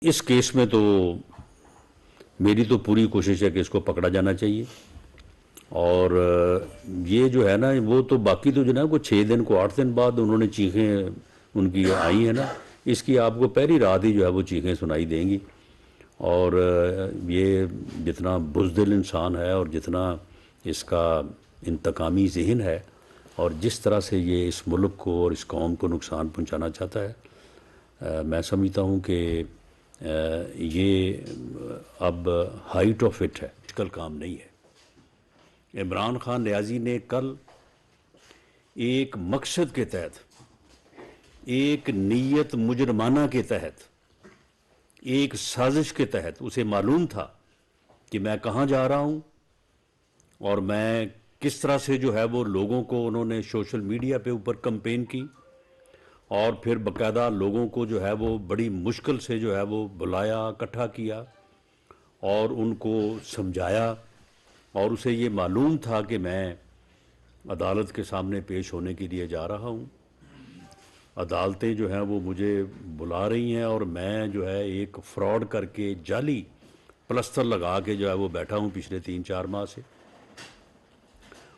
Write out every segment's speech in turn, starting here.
اس case میں تو میری تو پوری کوشش ہے کہ اس کو پکڑا جانا چاہیے، اور یہ جو ہے نا وہ تو باقی تو جو نا کوئی 6 دن کو 8 دن بعد انہوں نے چیخیں ان کی آئی ہیں نا، اس کی آپ کو پہلی رات ہی جو ہے وہ چیخیں سنائی دیں گی۔ اور یہ جتنا بزدل انسان ہے اور جتنا اس کا انتقامی ذہن ہے اور جس طرح سے یہ اس ملک کو اور اس قوم کو نقصان پہنچانا چاہتا ہے، میں سمجھتا ہوں کہ یہ اب ہائٹ آف اٹ ہے، مشکل کام نہیں ہے۔ عمران خان نیازی نے کل ایک مقصد کے تحت، ایک نیت مجرمانہ کے تحت، ایک سازش کے تحت اسے معلوم تھا کہ میں کہاں جا رہا ہوں اور میں کس طرح سے جو ہے وہ لوگوں کو انہوں نے سوشل میڈیا پہ اوپر کمپین کی، اور پھر باقاعدہ لوگوں کو جو ہے وہ بڑی مشکل سے جو ہے وہ بلایا، اکٹھا کیا اور ان کو سمجھایا، اور اسے یہ معلوم تھا کہ میں عدالت کے سامنے پیش ہونے کے لیے جا رہا ہوں۔ عدالتیں جو ہیں وہ مجھے بلا رہی ہیں اور میں جو ہے ایک فراڈ کر کے جعلی پلستر لگا کے جو ہے وہ بیٹھا ہوں پچھلے 3-4 ماہ سے۔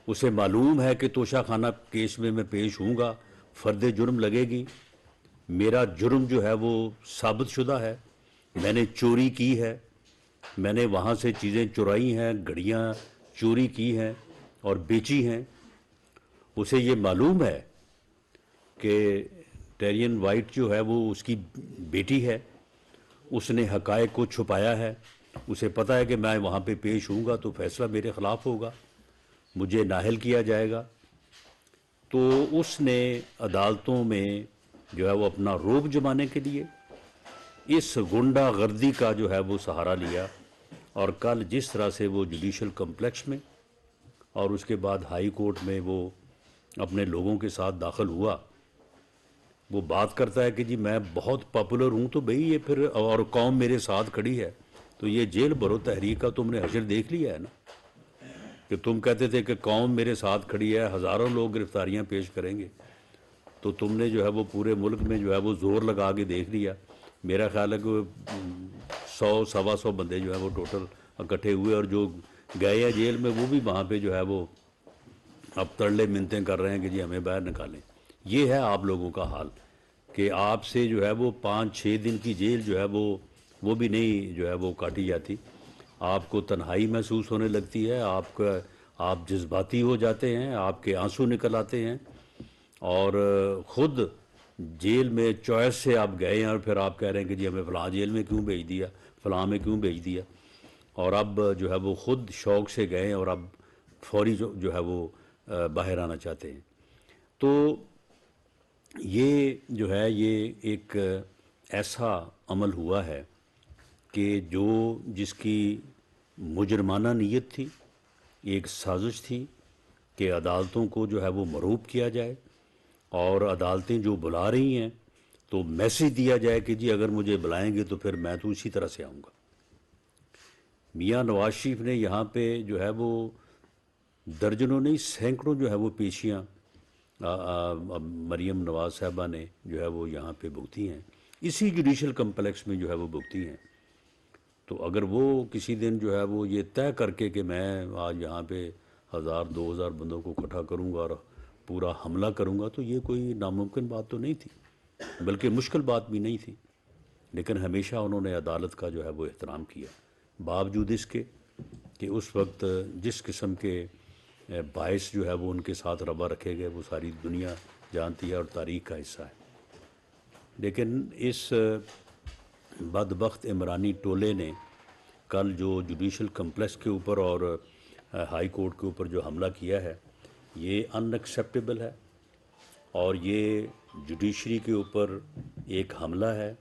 اسے معلوم ہے کہ توشہ خانہ کیس میں پیش ہوں گا، فرد جرم لگے گی، میرا جرم جو ہے وہ ثابت شدہ ہے، میں نے چوری کی ہے، میں نے وہاں سے چیزیں چرائی ہیں، گھڑیاں چوری کی ہیں اور بیچی ہیں۔ اسے یہ معلوم ہے کہ ٹیرین وائٹ جو ہے وہ اس کی بیٹی ہے، اس نے حقائق کو چھپایا ہے، اسے پتہ ہے کہ میں وہاں پہ پیش ہوں گا تو فیصلہ میرے خلاف ہوگا، مجھے نااہل کیا جائے گا۔ تو اس نے عدالتوں میں جو ہے وہ اپنا روب جمانے کے لیے اس غنڈہ غردی کا جو ہے وہ سہارا لیا، اور کل جس طرح سے وہ جوڈیشل کمپلیکس میں اور اس کے بعد ہائی کورٹ میں وہ اپنے لوگوں کے ساتھ داخل ہوا، وہ بات کرتا ہے کہ جی میں بہت پاپولر ہوں، تو بھئی یہ پھر اور قوم میرے ساتھ کھڑی ہے، تو یہ جیل بھرو تحریک کا تم نے حشر دیکھ لیا ہے نا، کہ تم کہتے تھے کہ قوم میرے ساتھ کھڑی ہے، ہزاروں لوگ گرفتاریاں پیش کریں گے، تو تم نے جو ہے وہ پورے ملک میں جو ہے وہ زور لگا کے دیکھ لیا۔ میرا خیال ہے کہ 100-125 بندے جو ہے وہ ٹوٹل اکٹھے ہوئے، اور جو گئے ہیں جیل میں وہ بھی وہاں پہ جو ہے وہ اب ترلے منتیں کر رہے ہیں کہ جی ہمیں باہر نکالیں۔ یہ ہے آپ لوگوں کا حال کہ آپ سے جو ہے وہ 5-6 دن کی جیل جو ہے وہ بھی نہیں جو ہے وہ کاٹی جاتی، آپ کو تنہائی محسوس ہونے لگتی ہے، آپ جذباتی ہو جاتے ہیں، آپ کے آنسو نکل آتے ہیں، اور خود جیل میں چوائس سے آپ گئے ہیں اور پھر آپ کہہ رہے ہیں کہ جی ہمیں فلاں جیل میں کیوں بھیج دیا، فلاں میں کیوں بھیج دیا، اور اب جو ہے وہ خود شوق سے گئے ہیں اور اب فوری جو ہے وہ باہر آنا چاہتے ہیں۔ تو یہ جو ہے یہ ایک ایسا عمل ہوا ہے کہ جس کی مجرمانہ نیت تھی، ایک سازش تھی کہ عدالتوں کو جو ہے وہ مرعوب کیا جائے، اور عدالتیں جو بلا رہی ہیں تو میسج دیا جائے کہ جی اگر مجھے بلائیں گے تو پھر میں تو اسی طرح سے آؤں گا۔ میاں نواز شریف نے یہاں پہ جو ہے وہ درجنوں نہیں سینکڑوں جو ہے وہ پیشیاں مریم نواز صاحبہ نے جو ہے وہ یہاں پہ بھگتی ہیں، اسی جوڈیشل کمپلیکس میں جو ہے وہ بھگتی ہیں۔ تو اگر وہ کسی دن جو ہے وہ یہ طے کر کے کہ میں آج یہاں پہ 1000-2000 بندوں کو اکٹھا کروں گا اور پورا حملہ کروں گا، تو یہ کوئی ناممکن بات تو نہیں تھی، بلکہ مشکل بات بھی نہیں تھی، لیکن ہمیشہ انہوں نے عدالت کا جو ہے وہ احترام کیا، باوجود اس کے کہ اس وقت جس قسم کے باعث جو ہے وہ ان کے ساتھ روا رکھے گئے وہ ساری دنیا جانتی ہے اور تاریخ کا حصہ ہے۔ لیکن اس بدبخت عمرانی ٹولے نے کل جو جوڈیشل کمپلیکس کے اوپر اور ہائی کورٹ کے اوپر جو حملہ کیا ہے، یہ ان ایکسیپٹیبل ہے، اور یہ جوڈیشری کے اوپر ایک حملہ ہے،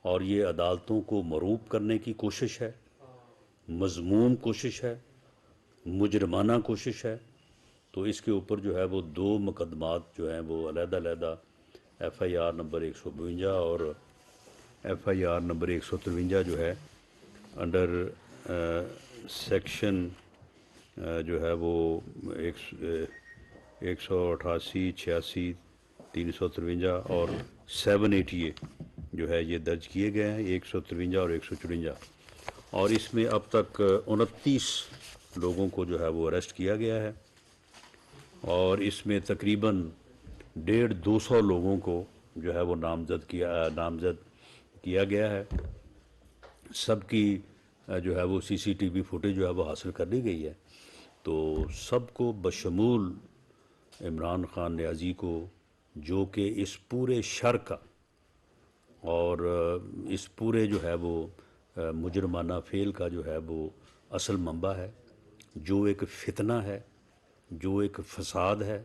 اور یہ عدالتوں کو مرعوب کرنے کی کوشش ہے، مذموم کوشش ہے، مجرمانہ کوشش ہے۔ تو اس کے اوپر جو ہے وہ 2 مقدمات جو ہیں وہ علیحدہ علیحدہ ایف آئی آر نمبر 152 اور ایف آئی آر نمبر 153 جو ہے انڈر سیکشن جو ہے وہ 188، 86، 353 اور 788 جو ہے یہ درج کیے گئے ہیں، 153 اور 154، اور اس میں اب تک 29 لوگوں کو جو ہے وہ اریسٹ کیا گیا ہے، اور اس میں تقریباً 150 لوگوں کو جو ہے وہ نامزد کیا گیا ہے۔ سب کی جو ہے وہ سی سی ٹی وی فوٹیج جو ہے وہ حاصل کر لی گئی ہے، تو سب کو بشمول عمران خان نیازی کو، جو کہ اس پورے شر کا اور اس پورے جو ہے وہ مجرمانہ فعل کا جو ہے وہ اصل منبع ہے، جو ایک فتنہ ہے، جو ایک فساد ہے،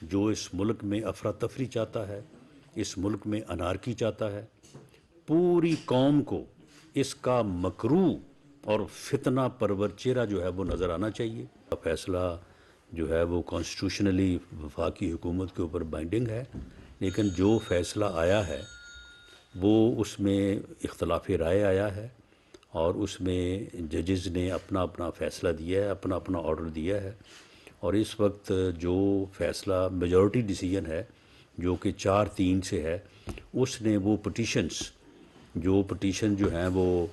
جو اس ملک میں افراتفری چاہتا ہے، اس ملک میں انارکی چاہتا ہے، پوری قوم کو اس کا مکروہ اور فتنہ پرور چہرہ جو ہے وہ نظر آنا چاہیے۔ فیصلہ جو ہے وہ کانسٹیٹیوشنلی وفاقی حکومت کے اوپر بائنڈنگ ہے، لیکن جو فیصلہ آیا ہے وہ اس میں اختلاف رائے آیا ہے، اور اس میں ججز نے اپنا اپنا فیصلہ دیا ہے، اپنا اپنا آرڈر دیا ہے، اور اس وقت جو فیصلہ میجورٹی ڈیسیجن ہے جو کہ 4-3 سے ہے، اس نے وہ پٹیشن جو ہیں وہ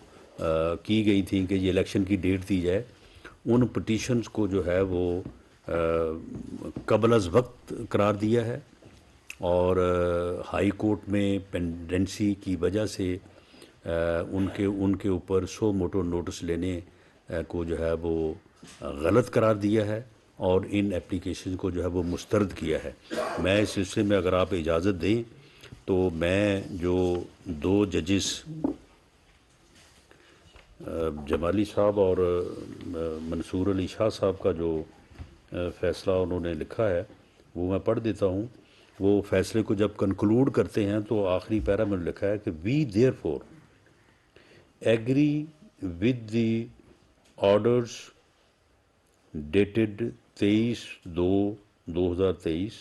کی گئی تھی کہ یہ الیکشن کی ڈیٹ دی جائے، ان پٹیشنز کو جو ہے وہ قبل از وقت قرار دیا ہے، اور ہائی کورٹ میں پینڈنسی کی وجہ سے ان کے اوپر سو موٹو نوٹس لینے کو جو ہے وہ غلط قرار دیا ہے، اور ان اپلیکیشن کو جو ہے وہ مسترد کیا ہے۔ میں اس سلسلے میں اگر آپ اجازت دیں تو میں جو 2 ججز جمالی صاحب اور منصور علی شاہ صاحب کا جو فیصلہ انہوں نے لکھا ہے وہ میں پڑھ دیتا ہوں۔ وہ فیصلے کو جب کنکلوڈ کرتے ہیں تو آخری پیرا میں لکھا ہے کہ we therefore agree with the orders dated 23/2/2023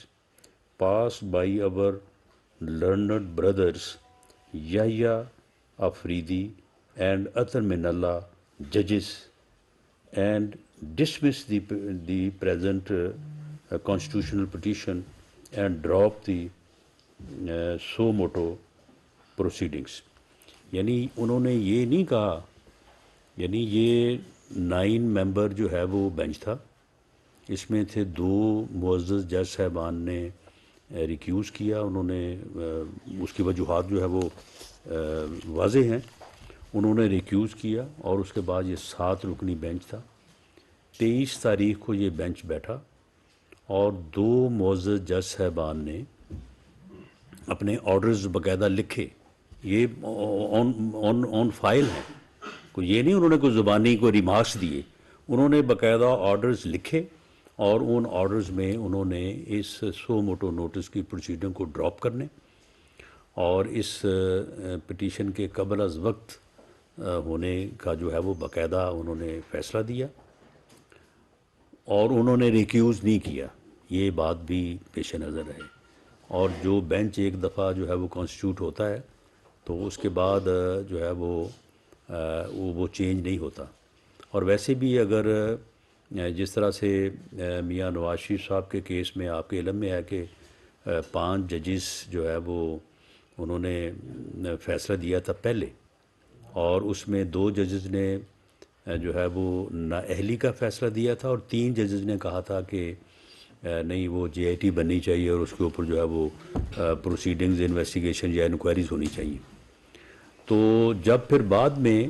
passed by our learned brothers Yahya Afridi and Atar Minallah judges, and dismiss the present constitutional petition and drop the suo motu proceedings۔ یعنی انہوں نے یہ نہیں کہا، یعنی یہ 9 ممبر جو ہے وہ بینچ تھا، اس میں تھے 2 معزز جج صاحبان نے ریکیوز کیا، انہوں نے اس کی وجوہات جو ہے وہ واضح ہیں، انہوں نے ریکیوز کیا، اور اس کے بعد یہ 7 رکنی بینچ تھا۔ 23 تاریخ کو یہ بینچ بیٹھا، اور 2 معزز جج صاحبان نے اپنے آرڈرز باقاعدہ لکھے، یہ آن فائل ہیں، کوئی یہ نہیں انہوں نے کوئی زبانی کوئی ریمارکس دیے، انہوں نے باقاعدہ آرڈرز لکھے، اور ان آرڈرز میں انہوں نے اس سو موٹو نوٹس کی پروسیڈنگ کو ڈراپ کرنے اور اس پٹیشن کے قبل از وقت ہونے کا جو ہے وہ باقاعدہ انہوں نے فیصلہ دیا، اور انہوں نے ریکیوز نہیں کیا، یہ بات بھی پیش نظر رہے۔ اور جو بینچ ایک دفعہ جو ہے وہ کانسٹیٹیوٹ ہوتا ہے تو اس کے بعد جو ہے وہ چینج نہیں ہوتا۔ اور ویسے بھی اگر جس طرح سے میاں نواز شریف صاحب کے کیس میں آپ کے علم میں ہے کہ 5 ججز جو ہے وہ انہوں نے فیصلہ دیا تھا پہلے، اور اس میں 2 ججز نے جو ہے وہ نااہلی کا فیصلہ دیا تھا، اور 3 ججز نے کہا تھا کہ نہیں وہ جے آئی ٹی بننی چاہیے، اور اس کے اوپر جو ہے وہ پروسیڈنگز انویسٹیگیشن یا انکوائریز ہونی چاہیے۔ تو جب پھر بعد میں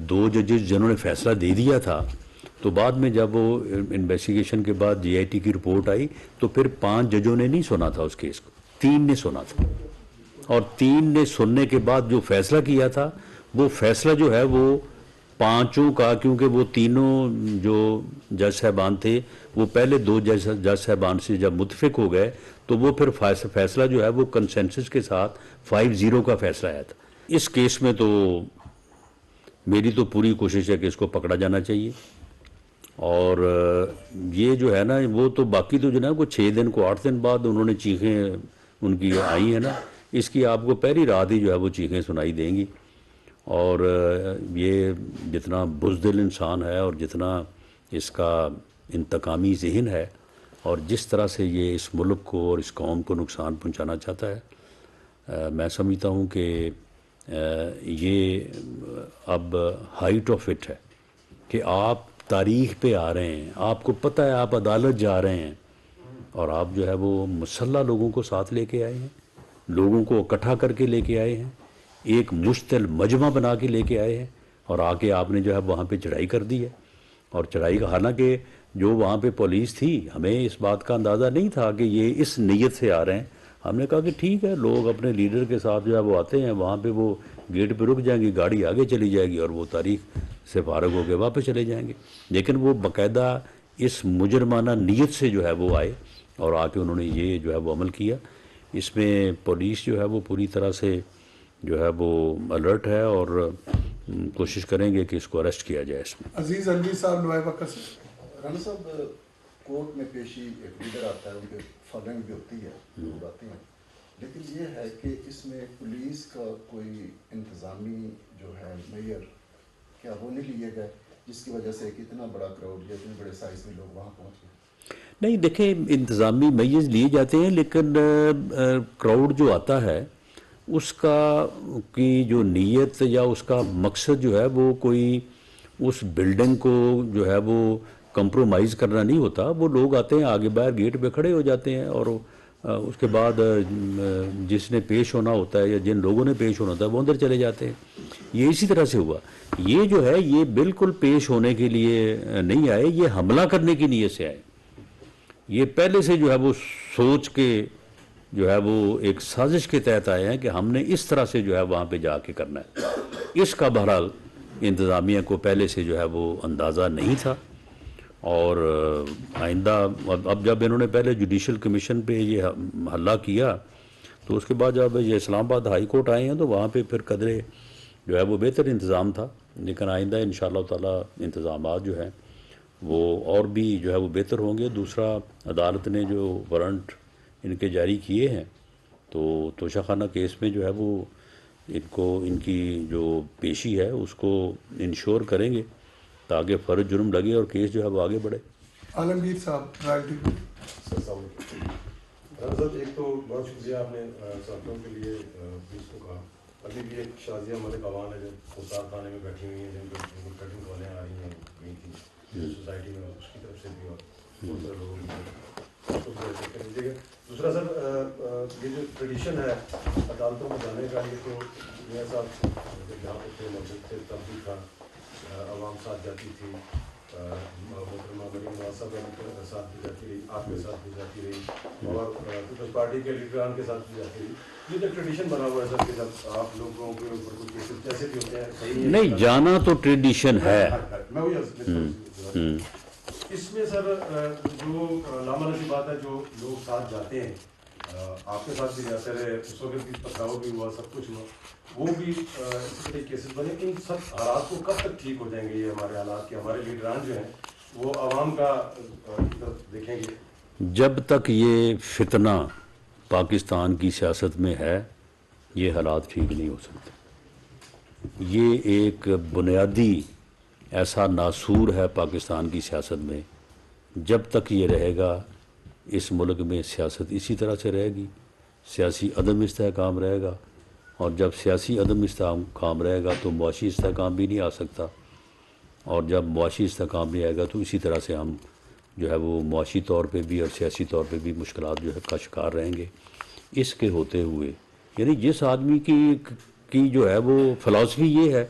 2 ججز جنہوں نے فیصلہ دے دیا تھا، تو بعد میں جب وہ انویسٹیگیشن کے بعد جے آئی ٹی کی رپورٹ آئی تو پھر 5 ججوں نے نہیں سنا تھا اس کیس کو، 3 نے سنا تھا، اور 3 نے سننے کے بعد جو فیصلہ کیا تھا وہ فیصلہ جو ہے وہ 5 کا، کیونکہ وہ تینوں جو جج صاحبان تھے وہ پہلے 2 جج صاحبان سے جب متفق ہو گئے تو وہ پھر فیصلہ جو ہے وہ کنسنسس کے ساتھ 5-0 کا فیصلہ آیا تھا۔ اس کیس میں تو میری تو پوری کوشش ہے کہ اس کو پکڑا جانا چاہیے، اور یہ جو ہے نا وہ تو باقی تو جو ہے نا وہ 6 دن کو 8 دن بعد انہوں نے چیخیں ان کی آئی ہیں نا، اس کی آپ کو پہلی رات ہی جو ہے وہ چیخیں سنائی دیں گی۔ اور یہ جتنا بزدل انسان ہے اور جتنا اس کا انتقامی ذہن ہے، اور جس طرح سے یہ اس ملک کو اور اس قوم کو نقصان پہنچانا چاہتا ہے، میں سمجھتا ہوں کہ یہ اب ہائٹ آف اٹ ہے کہ آپ تاریخ پہ آ رہے ہیں، آپ کو پتہ ہے آپ عدالت جا رہے ہیں، اور آپ جو ہے وہ مسلح لوگوں کو ساتھ لے کے آئے ہیں، لوگوں کو اکٹھا کر کے لے کے آئے ہیں، ایک مشتعل مجمع بنا کے لے کے آئے ہیں، اور آ کے آپ نے جو ہے وہاں پہ چڑھائی کر دی ہے. اور چڑھائی کا، حالانکہ جو وہاں پہ پولیس تھی، ہمیں اس بات کا اندازہ نہیں تھا کہ یہ اس نیت سے آ رہے ہیں. ہم نے کہا کہ ٹھیک ہے، لوگ اپنے لیڈر کے ساتھ جو ہے وہ آتے ہیں، وہاں پہ وہ گیٹ پہ رک جائیں گے، گاڑی آگے چلی جائے گی اور وہ تاریخ سے فارغ ہو کے واپس چلے جائیں گے. لیکن وہ باقاعدہ اس مجرمانہ نیت سے جو ہے وہ آئے اور آ کے انہوں نے یہ جو ہے وہ عمل کیا. اس میں پولیس جو ہے وہ پوری طرح سے جو ہے وہ الرٹ ہے، اور کوشش کریں گے کہ اس کو اریسٹ کیا جائے. اس میں عزیز الوی صاحب نوائے وقت سے. رانا صاحب، کورٹ میں پیشی ایک لیڈر آتا ہے، ان کے فالوئنگ بھی ہوتی ہے، لوگ آتے ہیں، لیکن یہ ہے کہ اس میں پولیس کا کوئی انتظامی جو ہے میئر کیا وہ نہیں لیے گئے، جس کی وجہ سے کہ اتنا بڑا کراؤڈ یا اتنے بڑے سائز میں لوگ وہاں پہنچ گئے؟ نہیں، دیکھیں انتظامی میز لیے جاتے ہیں، لیکن کراؤڈ جو آتا ہے اس کا کی جو نیت یا اس کا مقصد جو ہے وہ کوئی اس بلڈنگ کو جو ہے وہ کمپرومائز کرنا نہیں ہوتا. وہ لوگ آتے ہیں، آگے باہر گیٹ پہ کھڑے ہو جاتے ہیں، اور اس کے بعد جس نے پیش ہونا ہوتا ہے یا جن لوگوں نے پیش ہونا ہوتا ہے وہ اندر چلے جاتے ہیں. یہ اسی طرح سے ہوا. یہ جو ہے یہ بالکل پیش ہونے کے لیے نہیں آئے، یہ حملہ کرنے کی نیت سے آئے. یہ پہلے سے جو ہے وہ سوچ کے جو ہے وہ ایک سازش کے تحت آئے ہیں کہ ہم نے اس طرح سے جو ہے وہاں پہ جا کے کرنا ہے. اس کا بہرحال انتظامیہ کو پہلے سے جو ہے وہ اندازہ نہیں تھا، اور آئندہ اب جب انہوں نے پہلے جوڈیشل کمیشن پہ یہ حلہ کیا تو اس کے بعد جب یہ اسلام آباد ہائی کورٹ آئے ہیں تو وہاں پہ پھر قدرے جو ہے وہ بہتر انتظام تھا. لیکن آئندہ انشاءاللہ تعالی انتظامات جو ہیں وہ اور بھی جو ہے وہ بہتر ہوں گے. دوسرا، عدالت نے جو وارنٹ ان کے جاری کیے ہیں تو توشہ خانہ کیس میں جو ہے وہ ان کو ان کی جو پیشی ہے اس کو انشور کریں گے تاکہ فرض جرم لگے اور کیس جو ہے وہ آگے بڑھے. عالمگیر صاحب رائے ٹی وی. رانا صاحب، ایک تو بہت شکریہ آپ نے صحافیوں کے لیے پولیس کو کہا. ابھی بھی ایک شازیہ ملک عوان ہے جو کوثار خانے میں بیٹھی ہوئی ہیں، جن کو کٹنگ کالیں آ رہی ہیں گئی تھی سوسائٹی میں، اس کی طرف سے بھی اور دوسرے لوگوں کی. دوسرا سر، یہ جو ٹریڈیشن ہے عدالتوں میں جانے کا، یہ تو میاں صاحب جہاں پہ تھے مسجد تھے تب بھی تھا، عوام ساتھ جاتی تھی، محترمہ مریم نواز صاحب کے ساتھ بھی جاتی رہی، آپ کے ساتھ بھی جاتی رہی، اور پیپلز پارٹی کے لیڈران کے ساتھ بھی جاتی رہی. یہ جو ٹریڈیشن بنا ہوا ہے سر کہ جب آپ لوگوں کے اوپر کچھ کیسز جیسے بھی ہوتے ہیں، صحیح نہیں، جانا تو ٹریڈیشن ہے. میں وہی اس میں سر جو لامہ سی بات ہے، جو لوگ ساتھ جاتے ہیں، آپ کے ساتھ بھی جاتے رہے، اس وقت بھی پکڑاؤ بھی ہوا، سب کچھ ہوا، وہ بھی اسی طرح کیسز بنے. ان سب حالات کو کب تک ٹھیک ہو جائیں گے یہ ہمارے حالات، کہ ہمارے لیڈران جو ہیں وہ عوام کا دیکھیں گے؟ جب تک یہ فتنہ پاکستان کی سیاست میں ہے یہ حالات ٹھیک نہیں ہو سکتے. یہ ایک بنیادی ایسا ناسور ہے پاکستان کی سیاست میں. جب تک یہ رہے گا اس ملک میں سیاست اسی طرح سے رہے گی، سیاسی عدم استحکام رہے گا، اور جب سیاسی عدم استحکام رہے گا تو معاشی استحکام بھی نہیں آ سکتا، اور جب معاشی استحکام نہیں آئے گا تو اسی طرح سے ہم جو ہے وہ معاشی طور پہ بھی اور سیاسی طور پہ بھی مشکلات جو ہے کا شکار رہیں گے. اس کے ہوتے ہوئے یعنی جس آدمی کی جو ہے وہ فلاسفی یہ ہے